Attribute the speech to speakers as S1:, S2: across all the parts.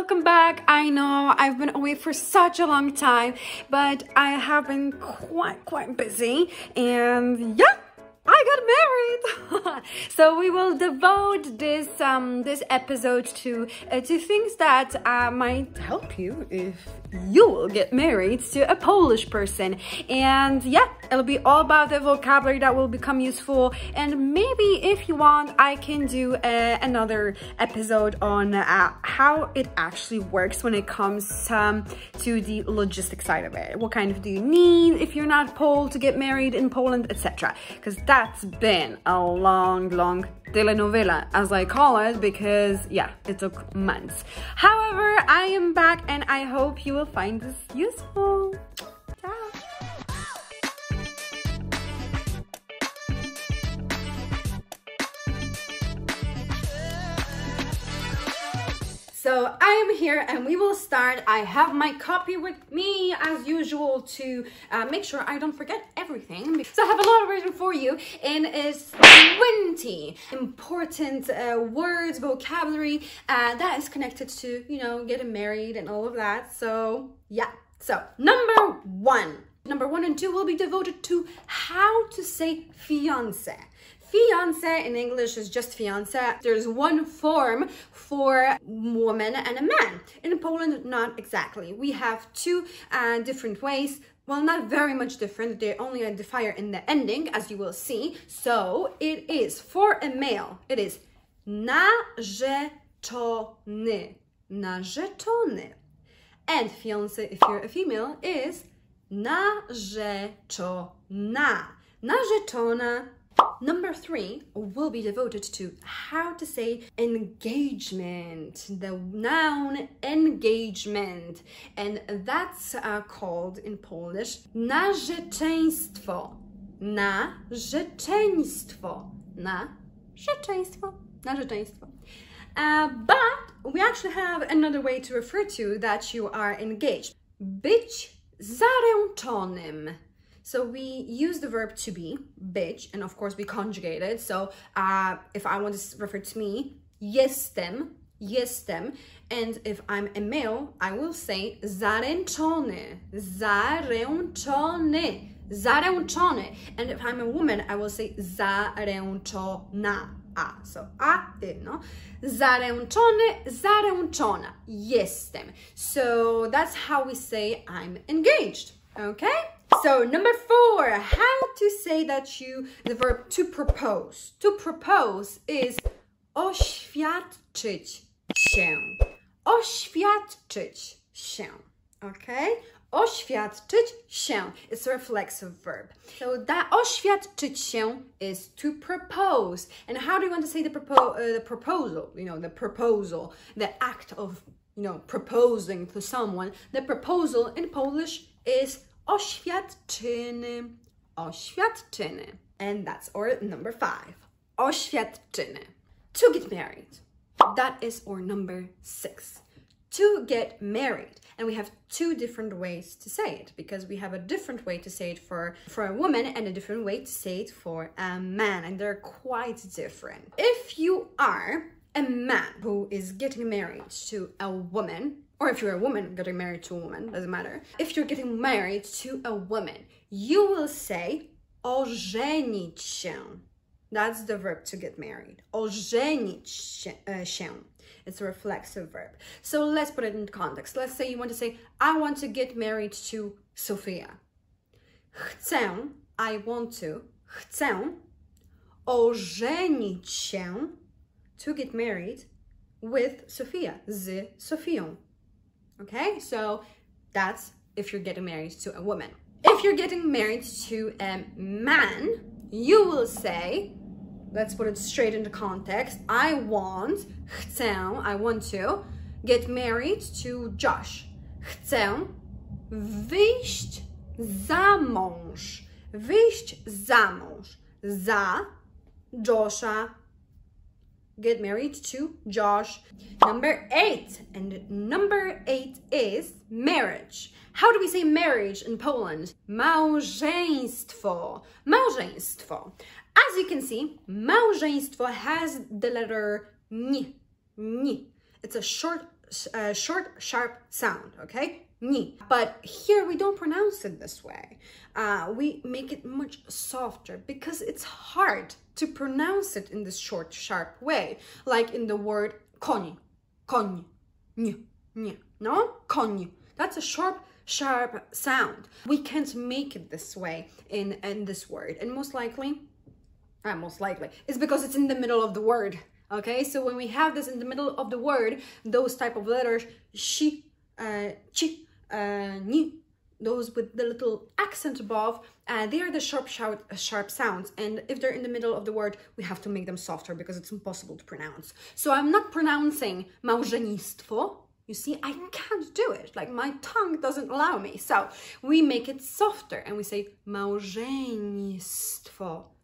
S1: welcome back. I know I've been away for such a long time, but I have been quite busy, and yeah, I got married. So we will devote this this episode to things that might help you if you will get married to a Polish person. And yeah, it'll be all about the vocabulary that will become useful, and maybe if you want, I can do another episode on how it actually works when it comes to the logistic side of it. What kind of do you need if you're not Pole to get married in Poland, etc. Because that's been a long telenovela, as I call it, because yeah, it took months. However, I am back and I hope you will find this useful. Ciao. So I am here and we will start. I have my copy with me as usual to make sure I don't forget everything. So I have a lot of written for you, and it's 20 important words, vocabulary that is connected to, you know, getting married and all of that. So yeah, so number one and two will be devoted to how to say fiancé. Fiancé in English is just fiancé. There's one form for woman and a man. In Poland, not exactly. We have two different ways. Well, not very much different. They only differ in the ending, as you will see. So it is for a male. It is narzeczony. Narzeczony. And fiancé, if you're a female, is narzeczona. Narzeczona. Number three will be devoted to how to say engagement, the noun engagement, and that's called in Polish narzeczeństwo. Narzeczeństwo. Narzeczeństwo. Narzeczeństwo. But we actually have another way to refer to that you are engaged. Być zaręczonym. So we use the verb to be, być, and of course we conjugate it. So if I want to refer to me, jestem, jestem. And if I'm a male, I will say zaręczony, zaręczony, zaręczony. And if I'm a woman, I will say zaręczona. So no? Zaręczony, zaręczona, jestem. So that's how we say I'm engaged, okay? So number four, how to say that the verb to propose. To propose is oświadczyć się. Oświadczyć się, okay? Oświadczyć się. It's a reflexive verb. So that oświadczyć się is to propose. And how do you want to say the proposal? You know, the proposal, the act of, you know, proposing to someone. The proposal in Polish is oświadczyny. Oświadczyny. And that's our number five. Oświadczyny. To get married. That is our number six. To get married. And we have two different ways to say it, because we have a different way to say it for a woman and a different way to say it for a man. And they're quite different. If you are a man who is getting married to a woman, or if you're a woman getting married to a woman, doesn't matter. If you're getting married to a woman, you will say ożenić się. That's the verb to get married. Ożenić się. It's a reflexive verb. So let's put it in context. Let's say you want to say, I want to get married to Sofia. Chcę, I want to, chcę ożenić się, to get married with Sofia, z Sofią. Okay, so that's if you're getting married to a woman. If you're getting married to a man, you will say, let's put it straight into context, I want to get married to Josh. Chcę wyjść za mąż. Wyjść za mąż. Za Josha. Get married to Josh. Number eight. And number eight is marriage. How do we say marriage in Poland? Małżeństwo. Małżeństwo. As you can see, małżeństwo has the letter ni. Ni. It's a short short, sharp sound, okay? Ni. But here we don't pronounce it this way. We make it much softer because it's hard to pronounce it in this short, sharp way. Like in the word koni, koni, ni, ni, no? Koni. That's a sharp sound. We can't make it this way in this word. And most likely, it's because it's in the middle of the word. Okay, so when we have this in the middle of the word, those type of letters, shi, chi, ni, those with the little accent above, they are the sharp sounds. And if they're in the middle of the word, we have to make them softer because it's impossible to pronounce. So I'm not pronouncing małżeństwo. You see, I can't do it. Like my tongue doesn't allow me. So we make it softer and we say małżeństwo,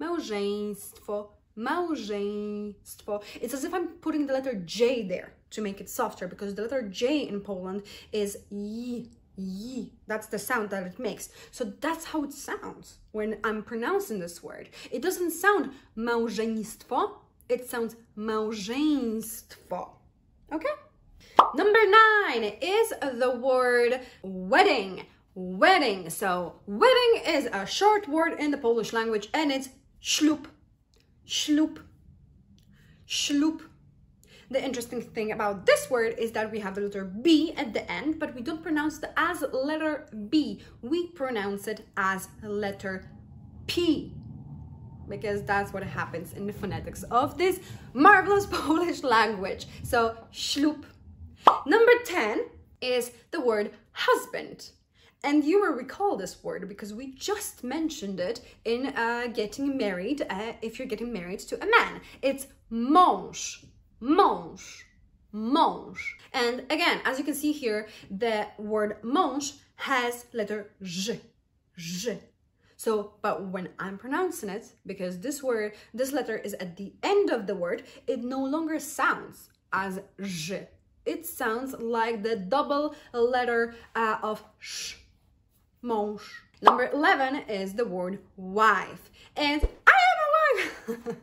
S1: małżeństwo, małżeństwo. It's as if I'm putting the letter J there to make it softer because the letter J in Poland is yi, yi. That's the sound that it makes. So that's how it sounds when I'm pronouncing this word. It doesn't sound małżeństwo. It sounds małżeństwo. Okay? Number 9 is the word wedding. Wedding. So wedding is a short word in the Polish language and it's ślub. Ślub. Ślub. The interesting thing about this word is that we have the letter B at the end, but we don't pronounce it as letter B. We pronounce it as letter P, because that's what happens in the phonetics of this marvelous Polish language. So ślub. Number 10 is the word husband. And you will recall this word because we just mentioned it in getting married, if you're getting married to a man. It's mąż, mąż, mąż. And again, as you can see here, the word mąż has letter ż, ż. So, but when I'm pronouncing it, because this letter is at the end of the word, it no longer sounds as ż. It sounds like the double letter of sh, mąż. Number 11 is the word wife. And I am a wife!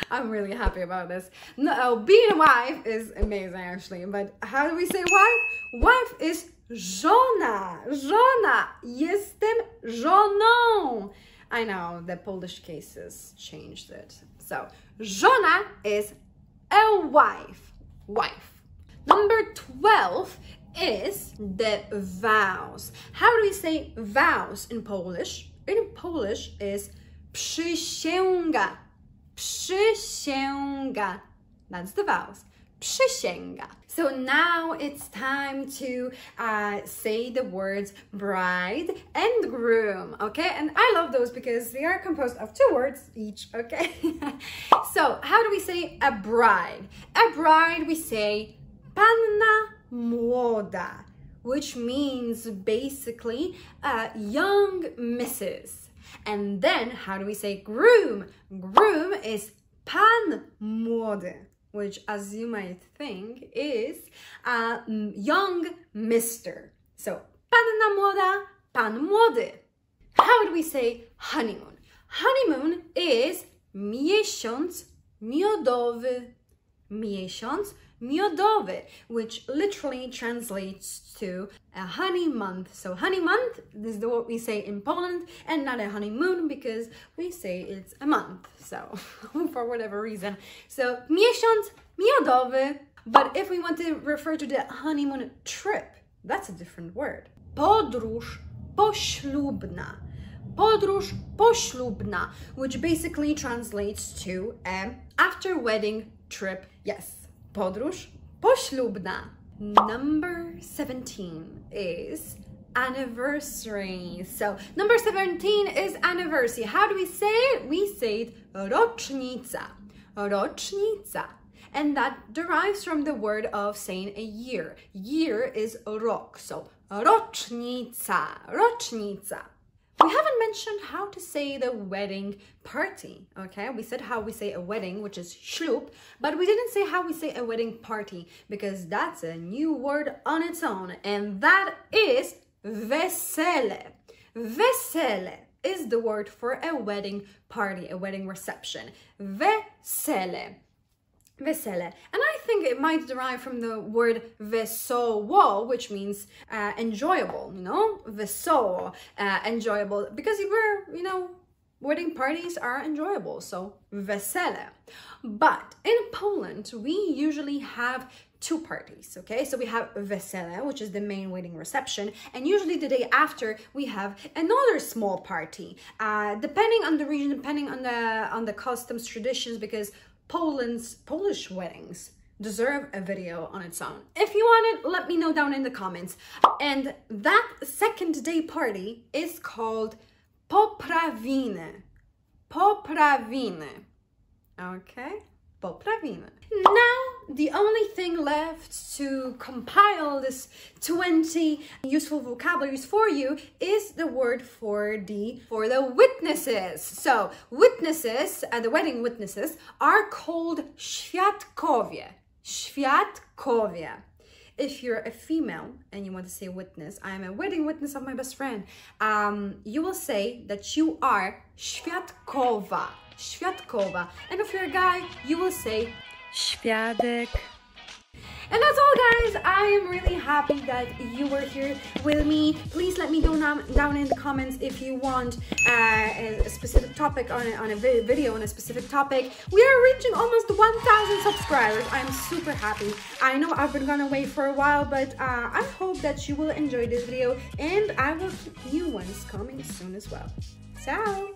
S1: I'm really happy about this. No, being a wife is amazing actually, but how do we say wife? Wife is żona, żona. Jestem żoną. I know, the Polish cases changed it. So, żona is a wife, wife. Number 12 is the vows. How do we say vows in Polish? In Polish is przysięga. Przysięga. That's the vows. Przysięga. So now it's time to say the words bride and groom, okay? And I love those because they are composed of 2 words each, okay? So how do we say a bride? A bride we say panna młoda, which means basically young missus. And then how do we say groom? Groom is pan młody, which as you might think is young mister. So panna młoda, pan młody. How do we say honeymoon? Honeymoon is miesiąc miodowy. Miesiąc miodowy, which literally translates to a honey month. So honey month, this is what we say in Poland, and not a honeymoon because we say it's a month. So for whatever reason. So miesiąc miodowy. But if we want to refer to the honeymoon trip, that's a different word. Podróż poślubna. Podróż poślubna, which basically translates to after wedding trip. Yes. Podróż poślubna. Number 17 is anniversary. So number 17 is anniversary. How do we say it? We say it rocznica. Rocznica. And that derives from the word of saying a year. Year is rok. So rocznica. Rocznica. We haven't mentioned how to say the wedding party, okay? We said how we say a wedding, which is ślub, but we didn't say how we say a wedding party because that's a new word on its own, and that is wesele. Wesele is the word for a wedding party, a wedding reception. Wesele. Wesele. And I think it might derive from the word wesoło, which means enjoyable, you know? Wesoło, enjoyable, because we're, you know, wedding parties are enjoyable, so wesele. But in Poland, we usually have two parties, okay? So we have wesele, which is the main wedding reception, and usually the day after we have another small party, depending on the region, depending on the customs, traditions, because Polish weddings deserve a video on its own. If you want it, let me know down in the comments. And that second day party is called poprawiny. Poprawiny. Okay? Poprawiny. Now, the only thing left to compile this 20 useful vocabularies for you is the word for the witnesses. So, witnesses, the wedding witnesses, are called świadkowie. Świadkowie. If you're a female and you want to say witness, I am a wedding witness of my best friend, you will say that you are świadkowa. Świadkowa. And if you're a guy, you will say świadek. And that's all, guys. I am really happy that you were here with me. Please let me know down in the comments if you want a specific topic on a video on a specific topic. We are reaching almost 1,000 subscribers. I'm super happy. I know I've been gone away for a while, but I hope that you will enjoy this video, and I will keep new ones coming soon as well. Ciao!